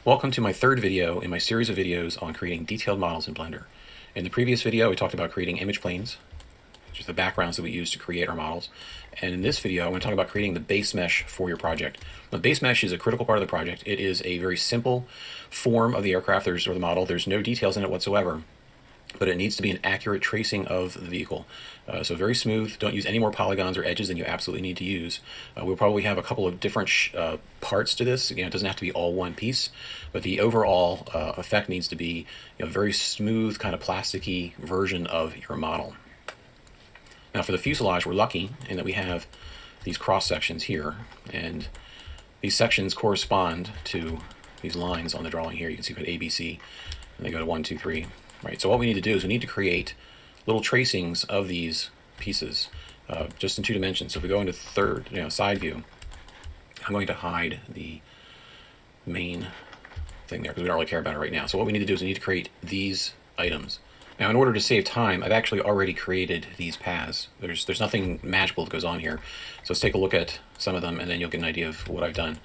Welcome to my third video in my series of videos on creating detailed models in Blender. In the previous video, we talked about creating image planes, which is the backgrounds that we use to create our models. And in this video, I'm going to talk about creating the base mesh for your project. The base mesh is a critical part of the project. It is a very simple form of the aircraft or the model. There's no details in it whatsoever, but it needs to be an accurate tracing of the vehicle. So very smooth. Don't use any more polygons or edges than you absolutely need to use. We'll probably have a couple of different parts to this. Again, it doesn't have to be all one piece, but the overall effect needs to be a very smooth, kind of plasticky version of your model. Now for the fuselage, we're lucky in that we have these cross sections here, and these sections correspond to these lines on the drawing here. You can see we've got A, B, C, and they go to 1, 2, 3. Right, so what we need to do is we need to create little tracings of these pieces just in 2 dimensions. So if we go into side view, I'm going to hide the main thing there because we don't really care about it right now. So what we need to do is we need to create these items. Now in order to save time, I've actually already created these paths. There's nothing magical that goes on here. So let's take a look at some of them and then you'll get an idea of what I've done.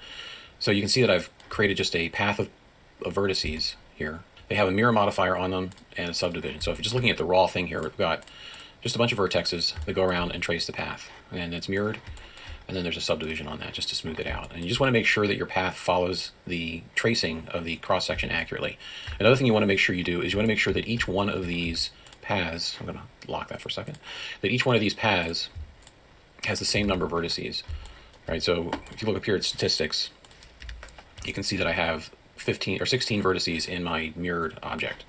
So you can see that I've created just a path of vertices here. They have a mirror modifier on them and a subdivision. So if you're just looking at the raw thing here, we've got just a bunch of vertexes that go around and trace the path. And it's mirrored, and then there's a subdivision on that just to smooth it out. And you just want to make sure that your path follows the tracing of the cross-section accurately. Another thing you want to make sure you do is you want to make sure that each one of these paths, I'm going to lock that for a second, that each one of these paths has the same number of vertices. Right, so if you look up here at statistics, you can see that I have 15 or 16 vertices in my mirrored object,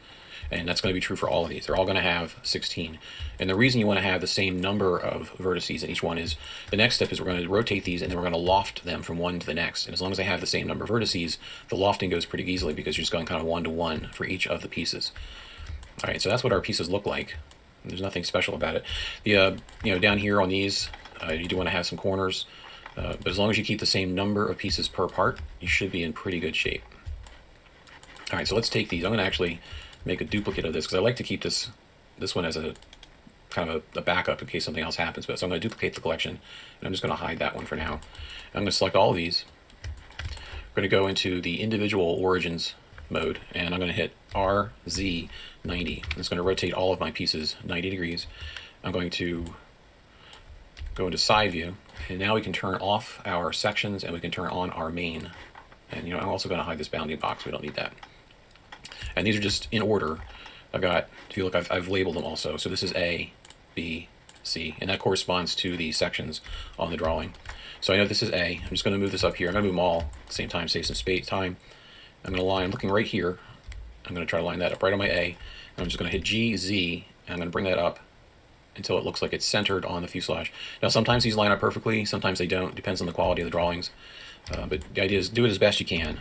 and that's going to be true for all of these. They're all going to have 16, and the reason you want to have the same number of vertices in each one is the next step is we're going to rotate these and then we're going to loft them from one to the next, and as long as they have the same number of vertices, the lofting goes pretty easily because you're just going kind of 1 to 1 for each of the pieces. All right, so that's what our pieces look like. There's nothing special about it. The down here on these, you do want to have some corners, but as long as you keep the same number of pieces per part, you should be in pretty good shape. All right, so let's take these. I'm going to actually make a duplicate of this because I like to keep this one as a kind of a backup in case something else happens. But so I'm going to duplicate the collection, and I'm just going to hide that one for now. I'm going to select all of these. We're going to go into the individual origins mode, and I'm going to hit RZ 90. It's going to rotate all of my pieces 90 degrees. I'm going to go into side view, and now we can turn off our sections and we can turn on our main. And I'm also going to hide this bounding box. We don't need that. And these are just in order. If you look, I've labeled them also. So this is A, B, C, and that corresponds to the sections on the drawing. So I know this is A. I'm just going to move this up here. I'm going to move them all at the same time, save some space time. I'm going to line, looking right here. I'm going to try to line that up right on my A. And I'm just going to hit G, Z, and I'm going to bring that up until it looks like it's centered on the fuselage. Now sometimes these line up perfectly, sometimes they don't. Depends on the quality of the drawings. But the idea is do it as best you can.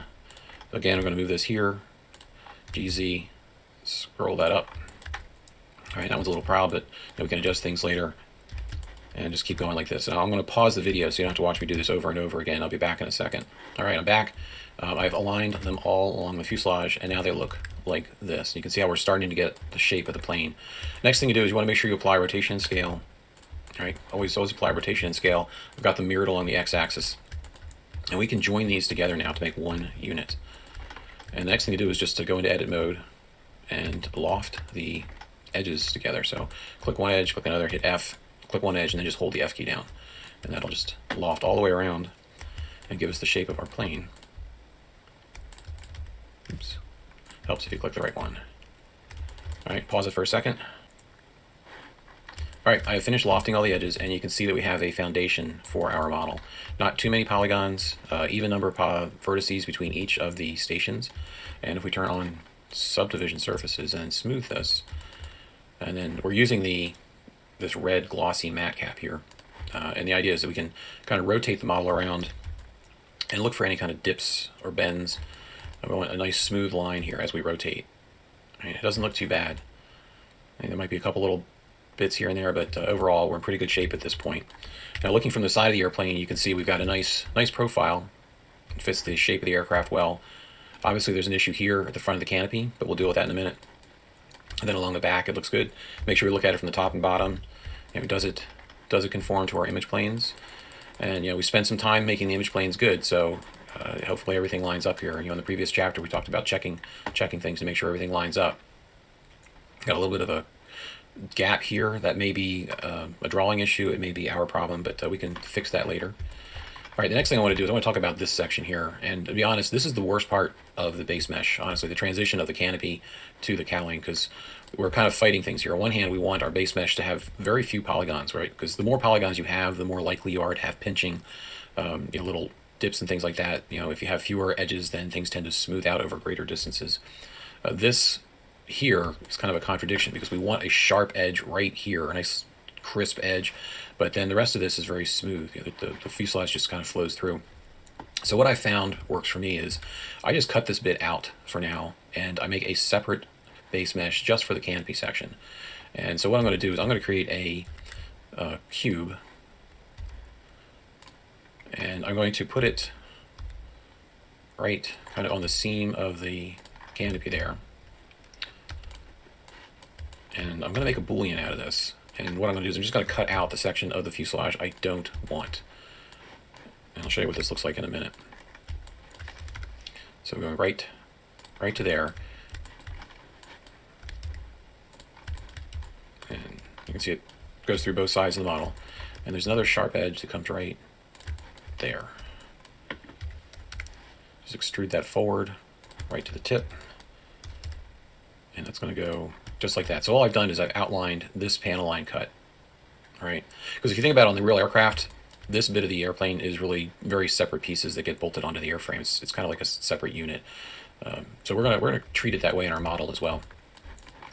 Again, I'm going to move this here. GZ, scroll that up. All right, that one's a little proud, but we can adjust things later and just keep going like this. Now I'm going to pause the video so you don't have to watch me do this over and over again. I'll be back in a second. All right, I'm back. I've aligned them all along the fuselage, and now they look like this. You can see how we're starting to get the shape of the plane. Next thing you do is you want to make sure you apply rotation and scale. All right, always apply rotation and scale. I've got them mirrored along the x-axis. And we can join these together now to make one unit. And the next thing to do is just to go into edit mode and loft the edges together. So click one edge, click another, hit F, click one edge, and then just hold the F key down. And that'll just loft all the way around and give us the shape of our plane. Oops. Helps if you click the right one. All right, pause it for a second. All right, I have finished lofting all the edges, and you can see that we have a foundation for our model. Not too many polygons, even number of vertices between each of the stations. And if we turn on subdivision surfaces and smooth this, and then we're using this red glossy matte cap here. And the idea is that we can kind of rotate the model around and look for any kind of dips or bends. We want a nice smooth line here as we rotate. I mean, it doesn't look too bad. I mean, there might be a couple little bits here and there, but overall we're in pretty good shape at this point. Now looking from the side of the airplane, you can see we've got a nice profile. It fits the shape of the aircraft well. Obviously there's an issue here at the front of the canopy, but we'll deal with that in a minute. And then along the back it looks good. Make sure we look at it from the top and bottom. Does it conform to our image planes? And we spent some time making the image planes good, so Hopefully everything lines up here. In the previous chapter we talked about checking things to make sure everything lines up. Got a little bit of a gap here. That may be a drawing issue. It may be our problem, but we can fix that later. All right, the next thing I want to do is I want to talk about this section here. And to be honest, this is the worst part of the base mesh, honestly, the transition of the canopy to the cowling, because we're kind of fighting things here. On one hand, we want our base mesh to have very few polygons, right? Because the more polygons you have, the more likely you are to have pinching, little dips and things like that. If you have fewer edges, then things tend to smooth out over greater distances. This here is kind of a contradiction, because we want a sharp edge right here, a nice crisp edge, but then the rest of this is very smooth. The fuselage just kind of flows through. So what I found works for me is I just cut this bit out for now, and I make a separate base mesh just for the canopy section. And so what I'm going to do is I'm going to create a cube, and I'm going to put it right kind of on the seam of the canopy there. And I'm going to make a boolean out of this. And what I'm going to do is I'm just going to cut out the section of the fuselage I don't want. And I'll show you what this looks like in a minute. So we're going right to there. And you can see it goes through both sides of the model. And there's another sharp edge that comes right there. Just extrude that forward right to the tip. And that's going to go just like that. So all I've done is I've outlined this panel line cut, right? Because if you think about it, on the real aircraft, this bit of the airplane is really very separate pieces that get bolted onto the airframe. It's kind of like a separate unit. So we're gonna treat it that way in our model as well.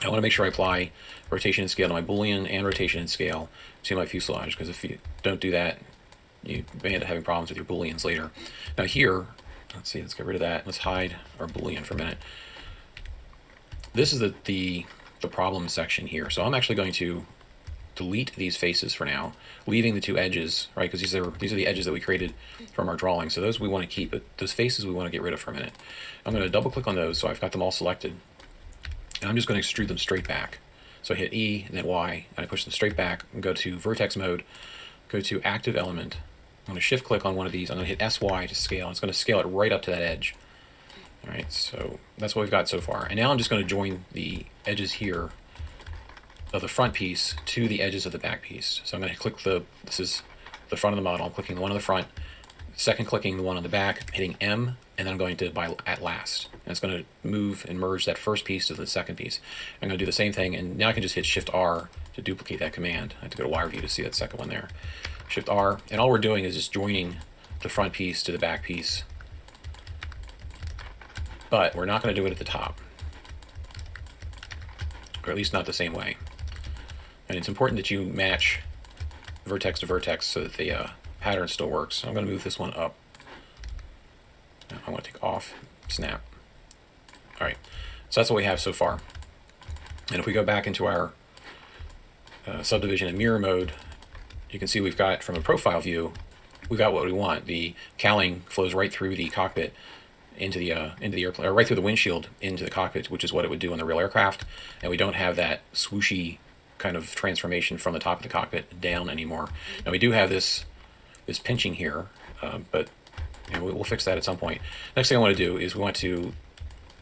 I want to make sure I apply rotation and scale to my boolean and rotation and scale to my fuselage, because if you don't do that, you may end up having problems with your booleans later. Now here, let's see, let's get rid of that. Let's hide our boolean for a minute. This is the problem section here. So I'm actually going to delete these faces for now, leaving the two edges, right? Because these are the edges that we created from our drawing. So those we want to keep, but those faces we want to get rid of for a minute. I'm going to double click on those, so I've got them all selected. And I'm just going to extrude them straight back. So I hit E and then Y, and I push them straight back and go to vertex mode, go to active element. I'm going to shift click on one of these. I'm going to hit SY to scale. It's going to scale it right up to that edge. All right, so that's what we've got so far. And now I'm just going to join the edges here of the front piece to the edges of the back piece. So I'm going to click this is the front of the model. I'm clicking the one on the front, second clicking the one on the back, hitting M, and then I'm going to by at last. And it's going to move and merge that first piece to the second piece. I'm going to do the same thing, and now I can just hit Shift R to duplicate that command. I have to go to wire view to see that second one there. Shift R, and all we're doing is just joining the front piece to the back piece. But we're not going to do it at the top, or at least not the same way. And it's important that you match vertex to vertex so that the pattern still works. So I'm going to move this one up. Now I want to take off, snap. All right, so that's what we have so far. And if we go back into our subdivision and mirror mode, you can see we've got, from a profile view, we've got what we want. The cowling flows right through the cockpit into the airplane, or right through the windshield into the cockpit, which is what it would do on the real aircraft. And we don't have that swooshy kind of transformation from the top of the cockpit down anymore. Now we do have this pinching here, but we'll fix that at some point. Next thing I want to do is we want to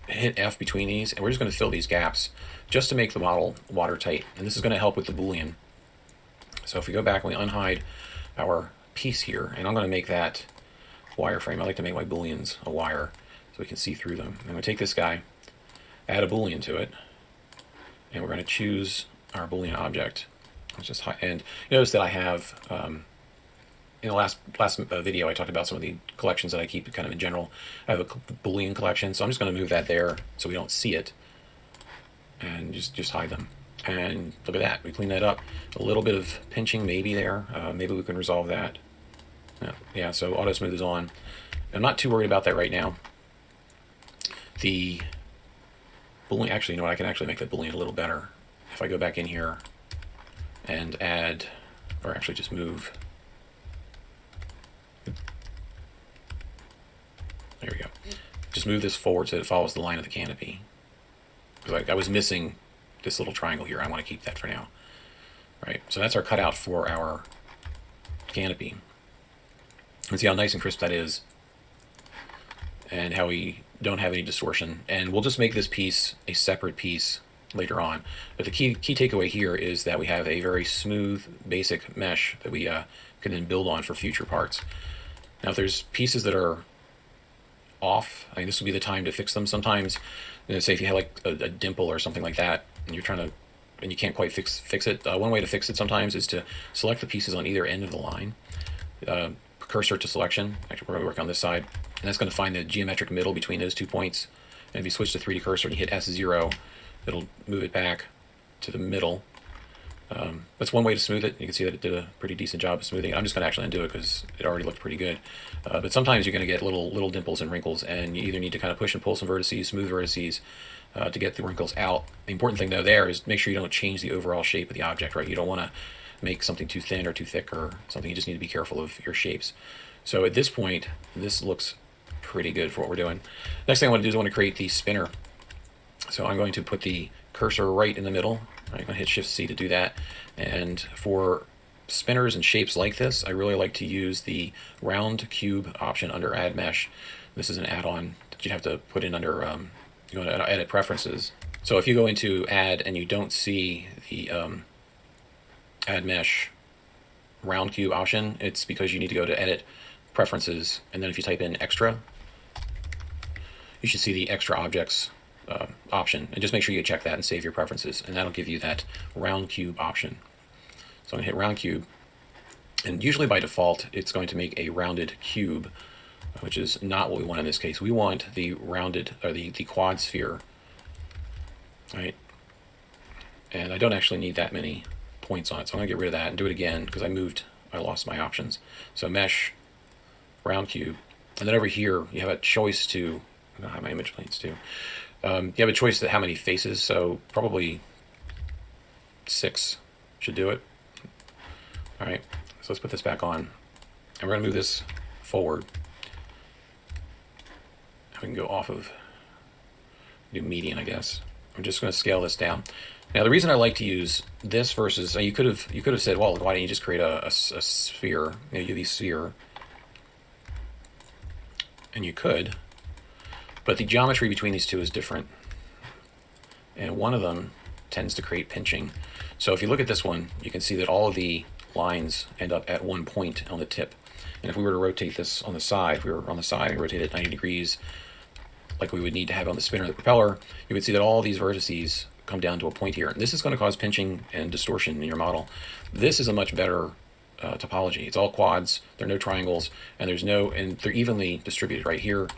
hit F between these, and we're just going to fill these gaps just to make the model watertight. And this is going to help with the boolean. So if we go back and we unhide our piece here, and I'm going to make that wireframe. I like to make my booleans a wire so we can see through them. I'm going to take this guy, add a boolean to it, and we're going to choose our boolean object. Let's just and notice that I have in the last video I talked about some of the collections that I keep kind of in general. I have a boolean collection, so I'm just going to move that there so we don't see it, and just hide them. And look at that, we clean that up. A little bit of pinching maybe there. Maybe we can resolve that. Yeah, so auto smooth is on. I'm not too worried about that right now. The boolean, actually, you know what, I can actually make that boolean a little better. If I go back in here and add, or actually just move. There we go. Just move this forward so that it follows the line of the canopy. Because I was missing this little triangle here. I want to keep that for now. Right, so that's our cutout for our canopy. And see how nice and crisp that is. and how we don't have any distortion. And we'll just make this piece a separate piece later on. But the key takeaway here is that we have a very smooth, basic mesh that we can then build on for future parts. Now, if there's pieces that are off, I mean, this will be the time to fix them. Sometimes, say if you have like a dimple or something like that, and you're trying to, and you can't quite fix it. One way to fix it sometimes is to select the pieces on either end of the line. Cursor to selection. Actually, we're going to work on this side, and that's going to find the geometric middle between those 2 points. And if you switch to 3D cursor and you hit S0, it'll move it back to the middle. That's one way to smooth it. You can see that it did a pretty decent job of smoothing it. I'm just going to actually undo it because it already looked pretty good. But sometimes you're going to get little dimples and wrinkles, and you either need to kind of push and pull some vertices, smooth vertices, to get the wrinkles out. The important thing though there is make sure you don't change the overall shape of the object, right? You don't want to make something too thin or too thick or something. You just need to be careful of your shapes. So at this point, this looks pretty good for what we're doing. Next thing I want to do is I want to create the spinner. So I'm going to put the cursor right in the middle. I'm going to hit Shift C to do that. And for spinners and shapes like this, I really like to use the round cube option under Add Mesh. This is an add-on that you'd have to put in under you want to edit preferences. So if you go into Add and you don't see the Add Mesh round cube option, it's because you need to go to Edit Preferences, and then if you type in Extra, you should see the Extra Objects option, and just make sure you check that and save your preferences, and that'll give you that round cube option. So I'm going to hit round cube, and usually by default it's going to make a rounded cube, which is not what we want in this case. We want the rounded, or the quad sphere, right? And I don't actually need that many points on it, so I'm going to get rid of that and do it again because I lost my options. So mesh, round cube, and then over here you have a choice to, I don't have my image planes too. You have a choice to how many faces, so probably 6 should do it. All right, so let's put this back on, and we're going to move this forward. We can go off of, do median, I guess. I'm just going to scale this down. Now, the reason I like to use this versus, you could have said, well, why don't you just create a sphere, UV sphere? And you could, but the geometry between these two is different, and one of them tends to create pinching. So if you look at this one, you can see that all of the lines end up at one point on the tip. And if we were to rotate this on the side, if we were on the side and rotate it 90 degrees, like we would need to have on the spinner of the propeller, you would see that all these vertices come down to a point here. And this is going to cause pinching and distortion in your model. This is a much better topology. It's all quads, there are no triangles, and they're evenly distributed. Right here,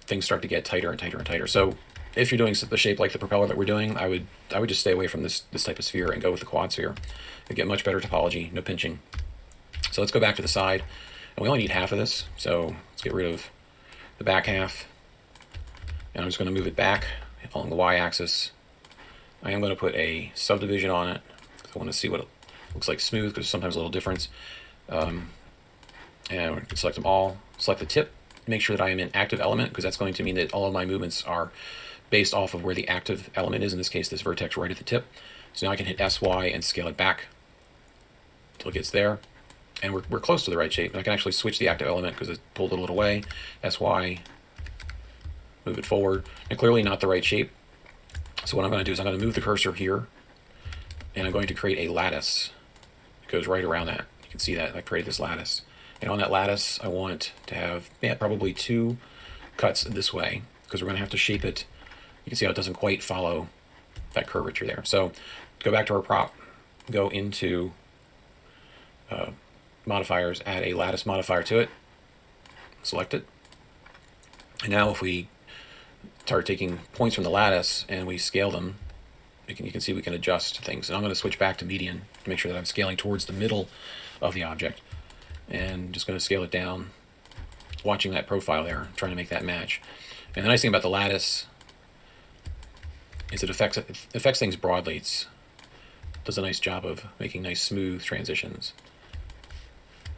things start to get tighter and tighter and tighter. So if you're doing the shape like the propeller that we're doing, I would just stay away from this type of sphere and go with the quad sphere. You get much better topology, no pinching. So let's go back to the side, and we only need half of this, so let's get rid of the back half, and I'm just going to move it back along the y-axis. I am going to put a subdivision on it because I want to see what it looks like smooth, because there's sometimes a little difference. And we can select them all, select the tip, make sure that I am in active element, because that's going to mean that all of my movements are based off of where the active element is, in this case this vertex right at the tip. So now I can hit SY and scale it back until it gets there. And we're close to the right shape. And I can actually switch the active element because it pulled it a little away. SY, move it forward. And clearly not the right shape. So what I'm going to do is I'm going to move the cursor here, and I'm going to create a lattice that goes right around that. You can see that I created this lattice. And on that lattice, I want to have probably 2 cuts this way, because we're going to have to shape it. You can see how it doesn't quite follow that curvature there. So go back to our prop, go into modifiers, add a lattice modifier to it, select it. And now if we start taking points from the lattice and we scale them, you can see we can adjust things. And I'm going to switch back to median to make sure that I'm scaling towards the middle of the object. And just going to scale it down, watching that profile there, trying to make that match. And the nice thing about the lattice is it affects things broadly. It does a nice job of making nice smooth transitions.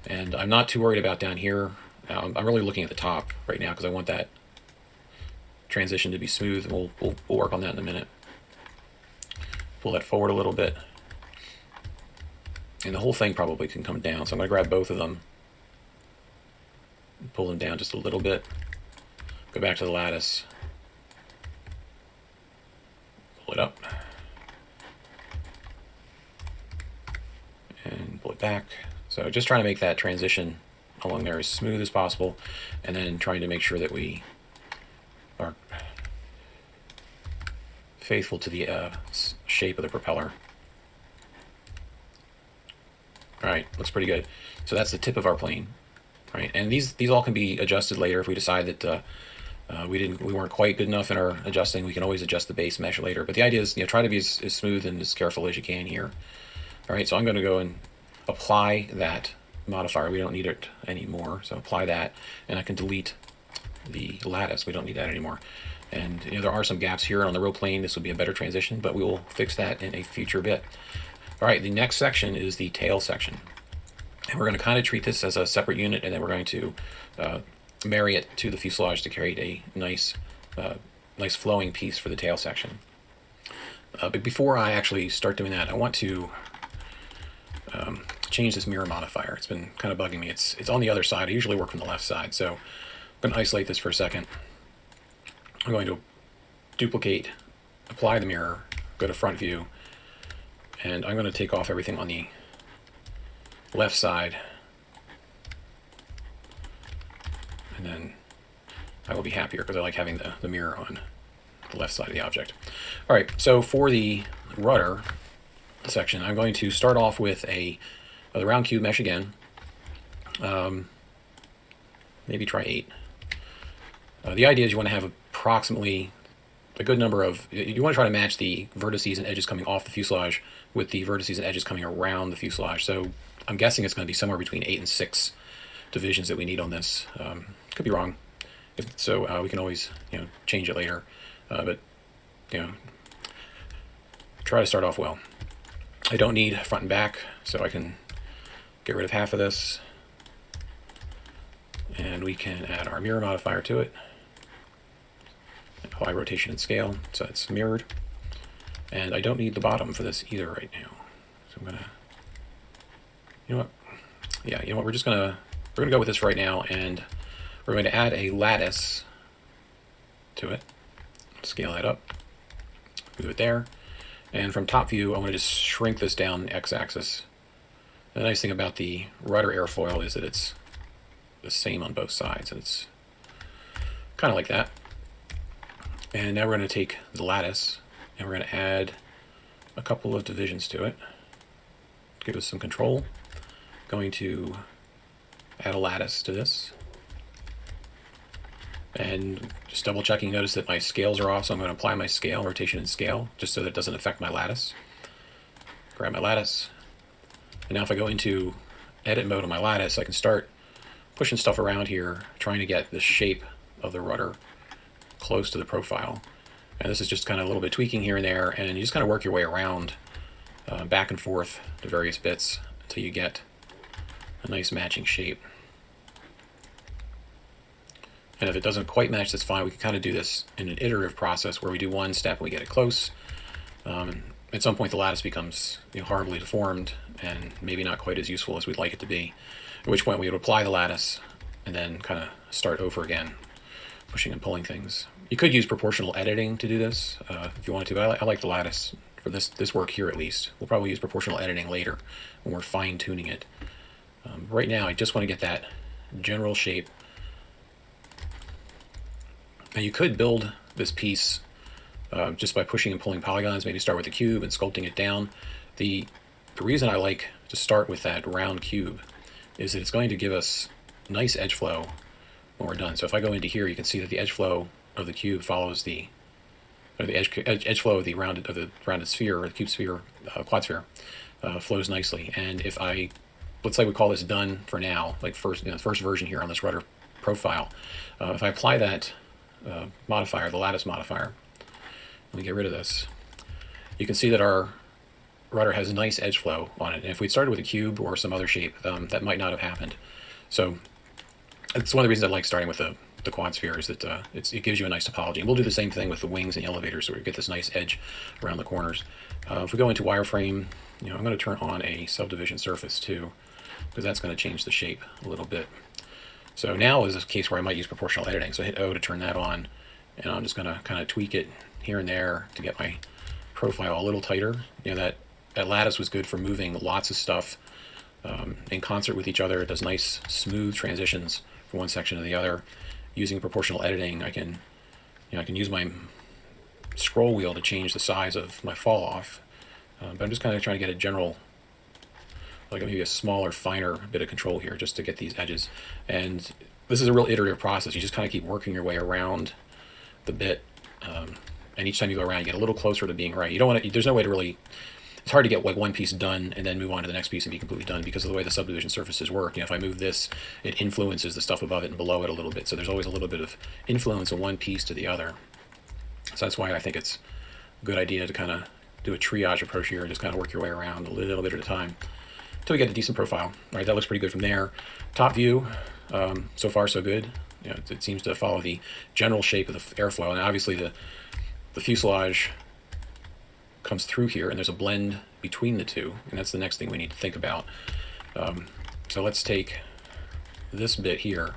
And I'm not too worried about down here. I'm really looking at the top right now because I want that transition to be smooth, and we'll work on that in a minute. Pull that forward a little bit. And the whole thing probably can come down. So I'm going to grab both of them and pull them down just a little bit. Go back to the lattice, pull it up, and pull it back. So just trying to make that transition along there as smooth as possible, and then trying to make sure that we are faithful to the shape of the propeller. All right, looks pretty good. So that's the tip of our plane, right? And these all can be adjusted later if we decide that we weren't quite good enough in our adjusting. We can always adjust the base mesh later. But the idea is, try to be as smooth and as careful as you can here. All right, so I'm going to go and apply that modifier. We don't need it anymore, so apply that, and I can delete the lattice. We don't need that anymore. And there are some gaps here on the real plane. This will be a better transition, but we will fix that in a future bit. All right, the next section is the tail section. And we're going to kind of treat this as a separate unit, and then we're going to marry it to the fuselage to create a nice flowing piece for the tail section. But before I actually start doing that, I want to change this mirror modifier. It's been kind of bugging me. It's on the other side. I usually work from the left side, so I'm going to isolate this for a second. I'm going to duplicate, apply the mirror, go to front view, and I'm going to take off everything on the left side, and then I will be happier because I like having the mirror on the left side of the object. All right, so for the rudder section, I'm going to start off with the round cube mesh again. Maybe try 8. The idea is you want to have approximately a good number of, you want to try to match the vertices and edges coming off the fuselage with the vertices and edges coming around the fuselage. So I'm guessing it's going to be somewhere between 8 and 6 divisions that we need on this. Could be wrong. So we can always change it later. But try to start off well. I don't need front and back, so I can get rid of half of this. And we can add our mirror modifier to it. Apply rotation and scale, so it's mirrored. And I don't need the bottom for this either right now. So I'm gonna, we're gonna go with this right now, and we're going to add a lattice to it. Scale that up, move it there. And from top view, I want to just shrink this down x-axis. The nice thing about the rudder airfoil is that it's the same on both sides, and it's kind of like that. And now we're going to take the lattice, and we're going to add a couple of divisions to it. Give us some control. Going to add a lattice to this. And just double checking, notice that my scales are off, so I'm going to apply my scale, rotation and scale, just so that it doesn't affect my lattice. Grab my lattice. And now if I go into edit mode on my lattice, I can start pushing stuff around here, trying to get the shape of the rudder close to the profile. And this is just kind of a little bit tweaking here and there, and you just kind of work your way around back and forth to various bits until you get a nice matching shape. And if it doesn't quite match, that's fine. We can kind of do this in an iterative process where we do one step and we get it close. At some point the lattice becomes horribly deformed and maybe not quite as useful as we'd like it to be, at which point we would apply the lattice and then kind of start over again, pushing and pulling things. You could use proportional editing to do this if you wanted to. I like the lattice for this work here at least. We'll probably use proportional editing later when we're fine-tuning it. Right now I just want to get that general shape. Now you could build this piece just by pushing and pulling polygons, maybe start with the cube and sculpting it down. The reason I like to start with that round cube is that it's going to give us nice edge flow when we're done. So if I go into here, you can see that the edge flow of the cube follows the edge flow of the rounded sphere, or the cube sphere, quad sphere, flows nicely. And if let's say we call this done for now, like first version here on this rudder profile. If I apply that modifier, the lattice modifier, let me get rid of this. You can see that our rudder has a nice edge flow on it. And if we'd started with a cube or some other shape, that might not have happened. So it's one of the reasons I like starting with the quad sphere, is that it gives you a nice topology. And we'll do the same thing with the wings and the elevators, so we get this nice edge around the corners. If we go into wireframe, I'm going to turn on a subdivision surface too, because that's going to change the shape a little bit. So now is a case where I might use proportional editing. So I hit O to turn that on, and I'm just going to kind of tweak it here and there to get my profile a little tighter. You know, that lattice was good for moving lots of stuff in concert with each other. It does nice smooth transitions from one section to the other. Using proportional editing, I can use my scroll wheel to change the size of my fall off. But I'm just kind of trying to get a general, like maybe a smaller, finer bit of control here just to get these edges. And this is a real iterative process. You just kind of keep working your way around the bit. And each time you go around, you get a little closer to being right. You don't want to, there's no way to really, it's hard to get like one piece done and then move on to the next piece and be completely done because of the way the subdivision surfaces work. You know, if I move this, it influences the stuff above it and below it a little bit. So there's always a little bit of influence of one piece to the other. So that's why I think it's a good idea to kind of do a triage approach here and just kind of work your way around a little bit at a time until we get a decent profile. All right, that looks pretty good from there. Top view, so far so good. You know, it seems to follow the general shape of the airflow, and obviously the fuselage comes through here, and there's a blend between the two, and that's the next thing we need to think about. So let's take this bit here,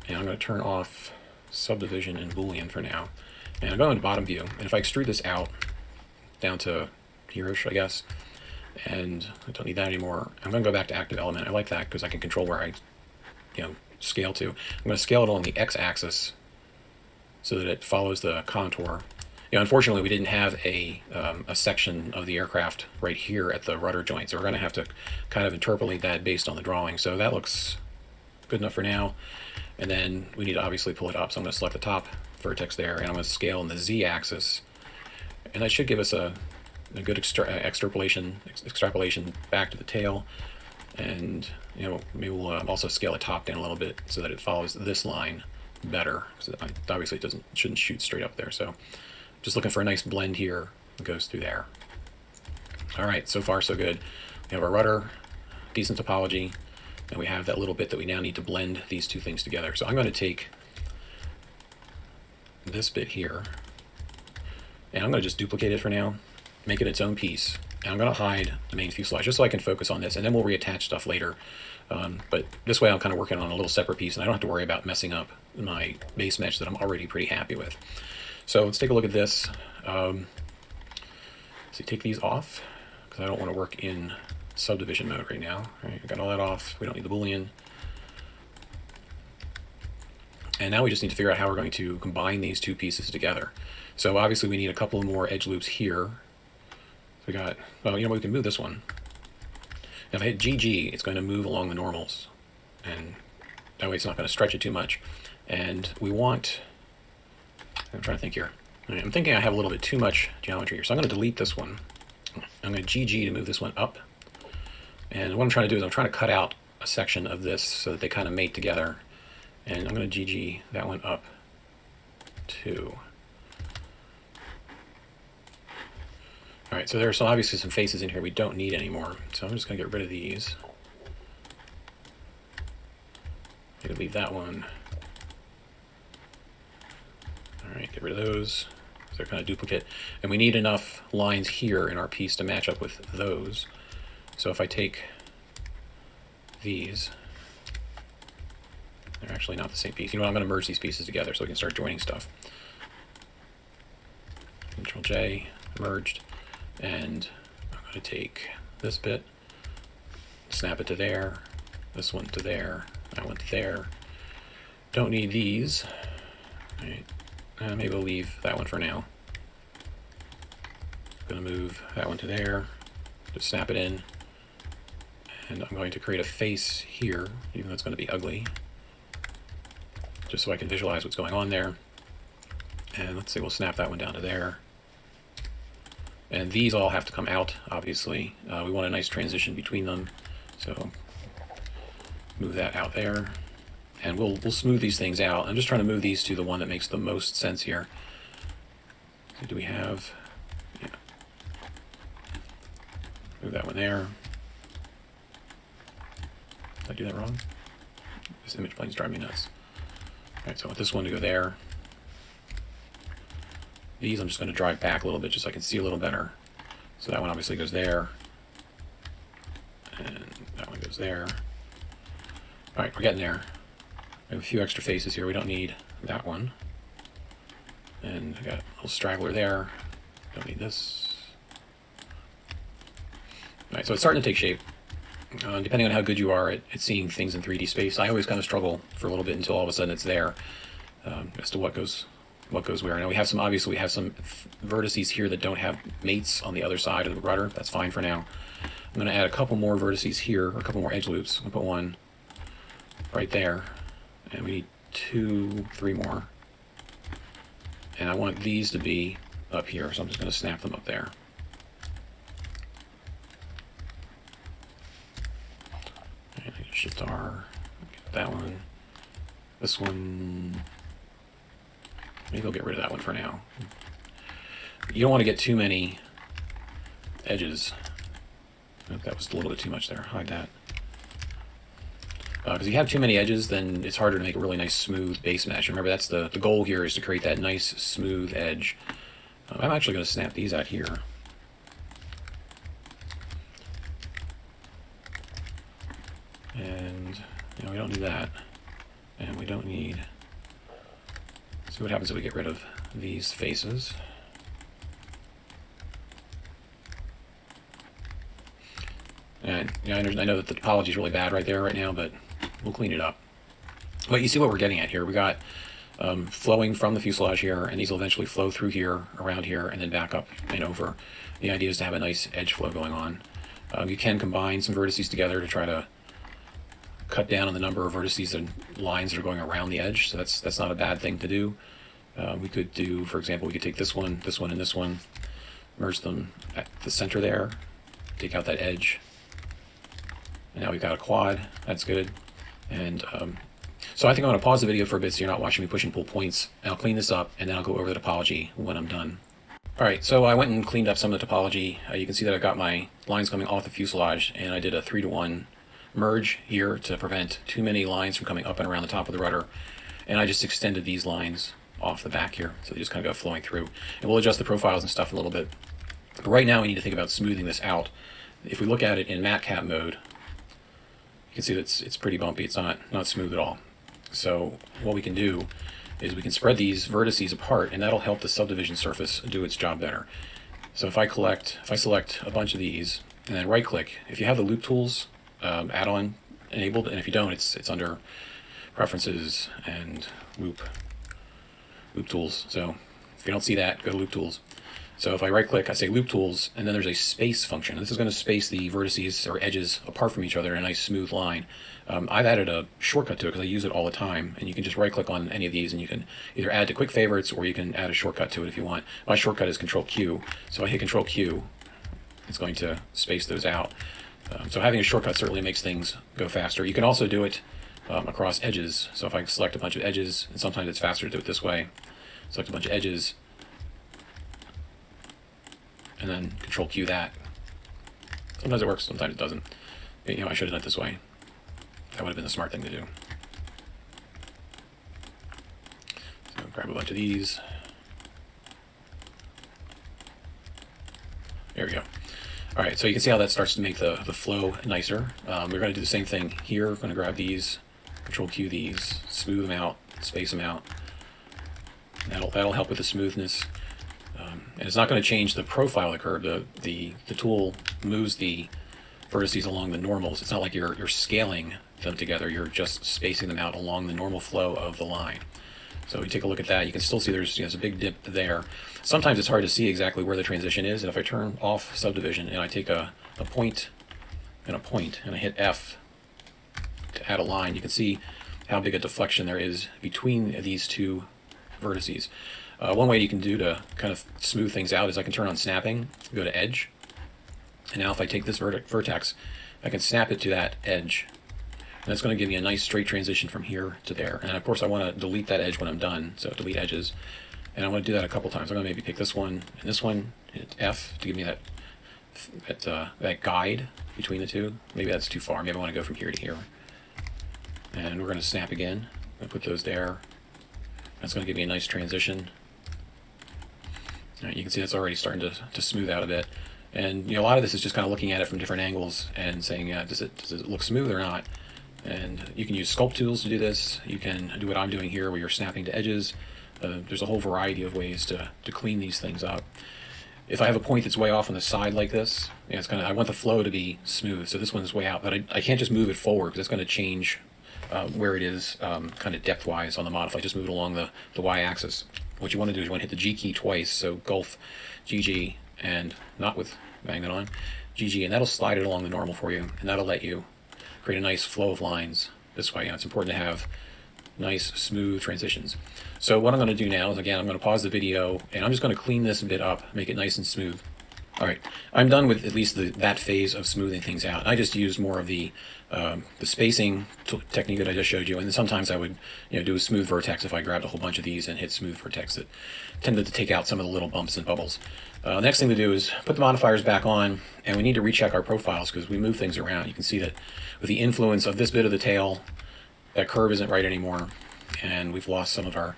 and I'm going to turn off subdivision and Boolean for now, and I'm going to bottom view. And if I extrude this out down to here-ish, I guess, and I don't need that anymore, I'm going to go back to active element. I like that because I can control where I, scale to. I'm going to scale it along the x-axis so that it follows the contour. Unfortunately, we didn't have a section of the aircraft right here at the rudder joint, so we're going to have to kind of interpolate that based on the drawing. So that looks good enough for now. And then we need to obviously pull it up. So I'm going to select the top vertex there, and I'm going to scale in the z-axis. And that should give us a good extrapolation back to the tail. And maybe we'll also scale the top down a little bit so that it follows this line better. So obviously it shouldn't shoot straight up there. So just looking for a nice blend here that goes through there. All right, so far so good. We have our rudder, decent topology, and we have that little bit that we now need to blend these two things together. So I'm going to take this bit here, and I'm going to just duplicate it for now, make it its own piece, and I'm going to hide the main fuselage just so I can focus on this, and then we'll reattach stuff later. But this way I'm kind of working on a little separate piece, and I don't have to worry about messing up my base mesh that I'm already pretty happy with. So let's take a look at this. So take these off, because I don't want to work in subdivision mode right now. All right, I got all that off. We don't need the Boolean. And now we just need to figure out how we're going to combine these two pieces together. So obviously we need a couple more edge loops here. So we got, well, we can move this one. Now if I hit GG, it's going to move along the normals. And that way it's not going to stretch it too much. And we want, I'm trying to think here. Right, I'm thinking I have a little bit too much geometry here. So I'm going to delete this one. I'm going to GG to move this one up. And what I'm trying to do is I'm trying to cut out a section of this so that they kind of mate together. And I'm going to GG that one up too. All right, so there's obviously some faces in here we don't need anymore. So I'm just going to get rid of these. I'm going to leave that one. All right, get rid of those. They're kind of duplicate. And we need enough lines here in our piece to match up with those. So if I take these, they're actually not the same piece. I'm going to merge these pieces together so we can start joining stuff. Control J, merged. And I'm going to take this bit, snap it to there, this one to there, that one to there. Don't need these. All right. Maybe we'll leave that one for now. I'm going to move that one to there, just snap it in. And I'm going to create a face here, even though it's going to be ugly, just so I can visualize what's going on there. And let's see, we'll snap that one down to there. And these all have to come out, obviously. We want a nice transition between them. So move that out there. And we'll smooth these things out. I'm just trying to move these to the one that makes the most sense here. So do we have... Yeah. Move that one there. Did I do that wrong? This image plane's driving me nuts. Alright, so I want this one to go there. These I'm just going to drive back a little bit just so I can see a little better. So that one obviously goes there. And that one goes there. Alright, we're getting there. I have a few extra faces here. We don't need that one. And I got a little straggler there. Don't need this. Alright, so it's starting to take shape. Depending on how good you are at seeing things in 3D space, I always kind of struggle for a little bit until all of a sudden it's there, as to what goes where. Now we have some, obviously we have some vertices here that don't have mates on the other side of the rudder. That's fine for now. I'm going to add a couple more vertices here, or a couple more edge loops. I'll put one right there, and we need 2, 3 more. And I want these to be up here, so I'm just going to snap them up there. Shift R, get that one. This one, maybe I'll get rid of that one for now. You don't want to get too many edges. That was a little bit too much there. Hide that. Because if you have too many edges, then it's harder to make a really nice smooth base mesh. Remember, that's the goal here, is to create that nice smooth edge. I'm actually going to snap these out here. And we don't need that, and we don't need. See what happens if we get rid of these faces. And I know that the topology is really bad right there right now, but we'll clean it up. But you see what we're getting at here. We got flowing from the fuselage here, and these will eventually flow through here, around here, and then back up and over. The idea is to have a nice edge flow going on. You can combine some vertices together to try to cut down on the number of vertices and lines that are going around the edge, so that's not a bad thing to do. We could do, for example, we could take this one, and this one, merge them at the center there, take out that edge, and now we've got a quad. That's good. And so I think I'm going to pause the video for a bit so you're not watching me push and pull points, and I'll clean this up, and then I'll go over the topology when I'm done. Alright, so I went and cleaned up some of the topology. You can see that I got my lines coming off the fuselage, and I did a 3-to-1 merge here to prevent too many lines from coming up and around the top of the rudder, and I just extended these lines off the back here, so they just kind of go flowing through. And we'll adjust the profiles and stuff a little bit. But right now we need to think about smoothing this out. If we look at it in matte cap mode, you can see that it's pretty bumpy. It's not smooth at all. So what we can do is we can spread these vertices apart, and that'll help the subdivision surface do its job better. So if I select a bunch of these and then right click, if you have the loop tools add-on enabled, and if you don't, it's under preferences and loop tools. So if you don't see that, go to loop tools. So if I right click, I say loop tools, and then there's a space function. This is going to space the vertices or edges apart from each other in a nice smooth line. I've added a shortcut to it because I use it all the time, and you can just right click on any of these and you can either add to quick favorites or you can add a shortcut to it if you want. My shortcut is Control Q, so I hit Control Q, it's going to space those out. So having a shortcut certainly makes things go faster. You can also do it across edges. So if I select a bunch of edges, and sometimes it's faster to do it this way, select a bunch of edges, and then Control Q that. Sometimes it works, sometimes it doesn't. I should have done it this way. That would have been the smart thing to do. So grab a bunch of these. There we go. All right, so you can see how that starts to make the flow nicer. We're going to do the same thing here. We're going to grab these, Control Q these, smooth them out, space them out. That'll help with the smoothness. And it's not going to change the profile of the curve. The tool moves the vertices along the normals. It's not like you're scaling them together. You're just spacing them out along the normal flow of the line. So you take a look at that. You can still see there's a big dip there. Sometimes it's hard to see exactly where the transition is. And if I turn off subdivision and I take a point and a point and I hit F to add a line, you can see how big a deflection there is between these two vertices. One way you can do to kind of smooth things out is I can turn on snapping, go to edge, and now if I take this vertex, I can snap it to that edge, and that's going to give me a nice straight transition from here to there. And of course I want to delete that edge when I'm done, so delete edges, and I want to do that a couple times. I'm going to maybe pick this one and this one, hit F to give me that guide between the two. Maybe that's too far. Maybe I want to go from here to here. And we're going to snap again. I'm going to put those there. That's going to give me a nice transition. All right, you can see that's already starting to smooth out a bit. And a lot of this is just kind of looking at it from different angles and saying, does it look smooth or not? And you can use Sculpt Tools to do this. You can do what I'm doing here where you're snapping to edges. There's a whole variety of ways to clean these things up. If I have a point that's way off on the side like this, yeah, it's I want the flow to be smooth, so this one's way out, but I can't just move it forward because it's going to change where it is kind of depth-wise on the model. If I just move it along the y-axis, what you want to do is you want to hit the G key twice, so Gulf, GG, and not with magnet on, GG, and that'll slide it along the normal for you, and that'll let you create a nice flow of lines this way. It's important to have nice, smooth transitions. So what I'm going to do now is, again, I'm going to pause the video, and I'm just going to clean this bit up, make it nice and smooth. All right, I'm done with at least that phase of smoothing things out. I just used more of the spacing technique that I just showed you, and then sometimes I would do a smooth vertex if I grabbed a whole bunch of these and hit smooth vertex that tended to take out some of the little bumps and bubbles. Next thing to do is put the modifiers back on, and we need to recheck our profiles because we move things around. You can see that with the influence of this bit of the tail, that curve isn't right anymore, and we've lost some of our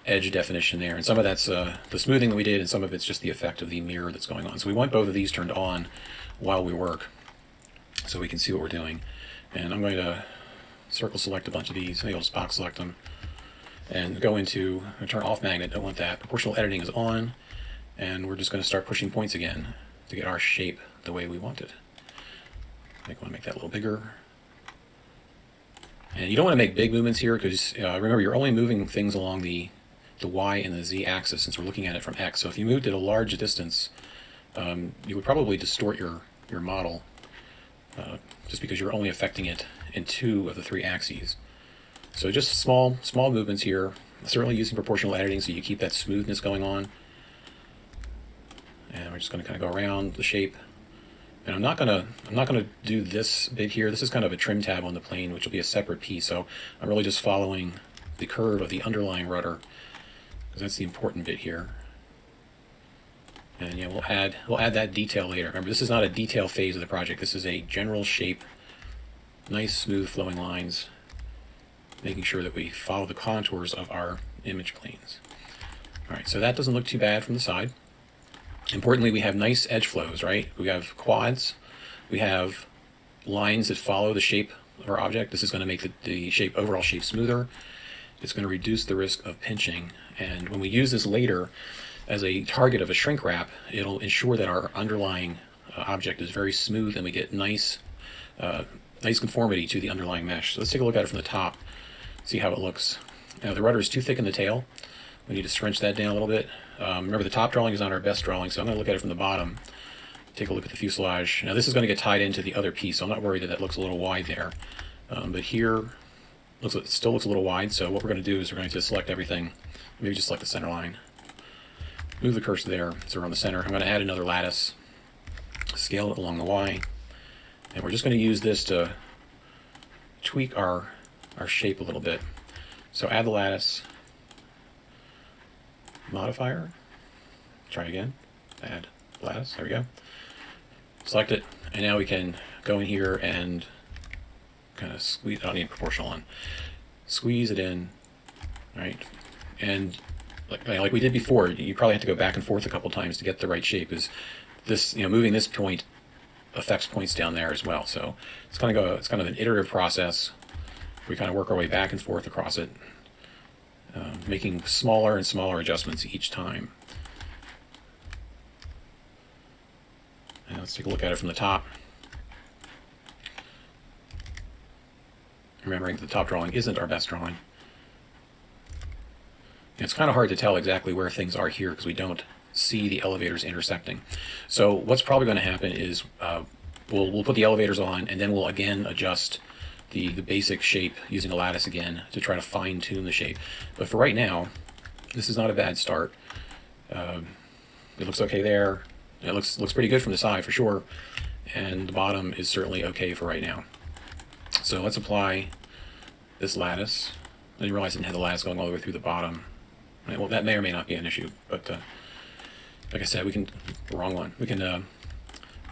edge definition there, and some of that's the smoothing that we did, and some of it's just the effect of the mirror that's going on. So we want both of these turned on while we work so we can see what we're doing. And I'm going to circle select a bunch of these. Maybe I'll just box select them and go into turn off magnet. Don't want that. Proportional editing is on, and we're just going to start pushing points again to get our shape the way we want it. I think I want to make that a little bigger. And you don't want to make big movements here because remember, you're only moving things along the Y and the Z axis since we're looking at it from X. So if you moved at a large distance, you would probably distort your model just because you're only affecting it in 2 of the 3 axes. So just small movements here, certainly using proportional editing so you keep that smoothness going on. And we're just going to kind of go around the shape. And I'm not gonna do this bit here. This is kind of a trim tab on the plane, which will be a separate piece. So I'm really just following the curve of the underlying rudder, because that's the important bit here. And yeah, we'll add that detail later. Remember, this is not a detail phase of the project. This is a general shape, nice, smooth, flowing lines, making sure that we follow the contours of our image planes. All right, so that doesn't look too bad from the side. Importantly, we have nice edge flows, right? We have quads, we have lines that follow the shape of our object. This is going to make the shape, overall shape, smoother. It's going to reduce the risk of pinching. And when we use this later as a target of a shrink wrap, it'll ensure that our underlying object is very smooth and we get nice conformity to the underlying mesh. So let's take a look at it from the top, see how it looks. Now the rudder is too thick in the tail. We need to scrunch that down a little bit. Remember, the top drawing is not our best drawing, so I'm going to look at it from the bottom. Take a look at the fuselage. Now this is going to get tied into the other piece, so I'm not worried that that looks a little wide there. But here, it still looks a little wide, so what we're going to do is we're going to select everything. Maybe just select the center line. Move the cursor there, so we're on the center. I'm going to add another lattice, scale it along the Y, and we're just going to use this to tweak our shape a little bit. So add the lattice modifier, try again, add lattice, there we go. Select it, and now we can go in here and kind of squeeze, I don't need proportional on, squeeze it in, right? And like we did before, you probably have to go back and forth a couple times to get the right shape, because this, moving this point affects points down there as well. So it's kind of an iterative process. We kind of work our way back and forth across it, making smaller and smaller adjustments each time. And let's take a look at it from the top. Remembering that the top drawing isn't our best drawing. And it's kind of hard to tell exactly where things are here because we don't see the elevators intersecting. So what's probably going to happen is we'll put the elevators on, and then we'll again adjust the basic shape using a lattice again to try to fine-tune the shape. But for right now, this is not a bad start. It looks okay there. It looks pretty good from the side for sure, and the bottom is certainly okay for right now. So let's apply this lattice. I didn't realize I didn't have the lattice going all the way through the bottom. Well, that may or may not be an issue, but like I said, we can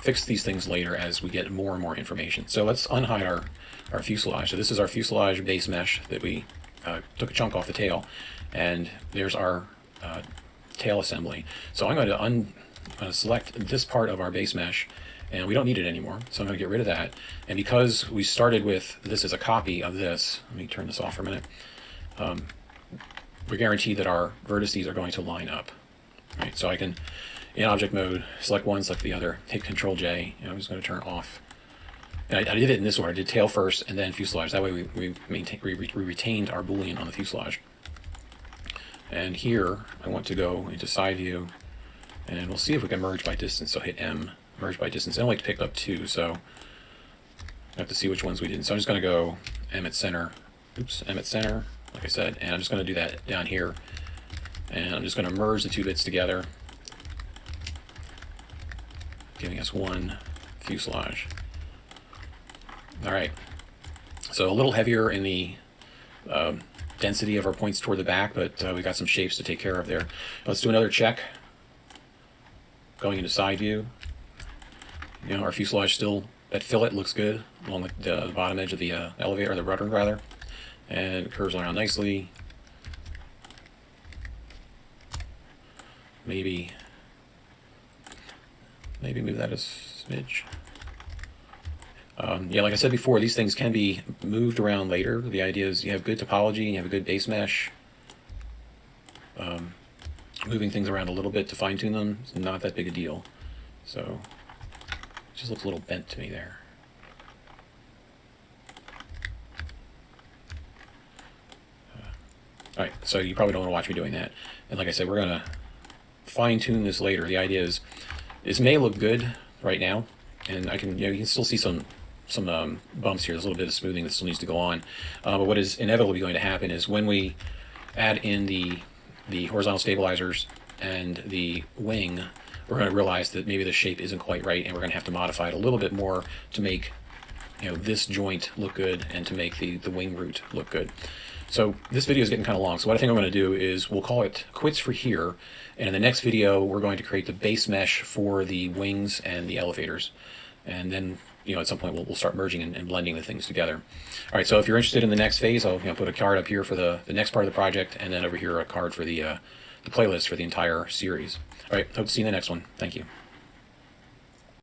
fix these things later as we get more and more information. So let's unhide our fuselage. So this is our fuselage base mesh that we took a chunk off the tail, and there's our tail assembly. So I'm going to select this part of our base mesh, and we don't need it anymore, so I'm going to get rid of that. And because we started with this as a copy of this, let me turn this off for a minute, we're guaranteed that our vertices are going to line up. Right, so I can, in object mode, select one, select the other, hit Control J, and I'm just going to turn off. And I did it in this order. I did tail first and then fuselage. That way we retained our Boolean on the fuselage. And here I want to go into side view, and we'll see if we can merge by distance. So hit M, merge by distance. I only like to pick up two, so I have to see which ones we did. So I'm just going to go M at center, oops, M at center, like I said, and I'm just going to do that down here. And I'm just going to merge the two bits together, giving us one fuselage. All right, so a little heavier in the density of our points toward the back, but we've got some shapes to take care of there. Let's do another check. Going into side view, our fuselage still, that fillet looks good along the bottom edge of the elevator, or the rudder rather, and it curves around nicely. Maybe move that a smidge. Yeah, like I said before, these things can be moved around later. The idea is you have good topology and you have a good base mesh. Moving things around a little bit to fine-tune them is not that big a deal. So it just looks a little bent to me there. All right, so you probably don't want to watch me doing that. And like I said, we're going to fine-tune this later. The idea is this may look good right now, and I can, you can still see some bumps here. There's a little bit of smoothing that still needs to go on. But what is inevitably going to happen is when we add in the horizontal stabilizers and the wing, we're going to realize that maybe the shape isn't quite right, and we're going to have to modify it a little bit more to make this joint look good and to make the wing root look good. So this video is getting kind of long, so what I think I'm going to do is we'll call it quits for here, and in the next video we're going to create the base mesh for the wings and the elevators, and then at some point we'll start merging and blending the things together. All right, so if you're interested in the next phase, I'll put a card up here for the next part of the project, and then over here a card for the playlist for the entire series. All right, hope to see you in the next one. Thank you.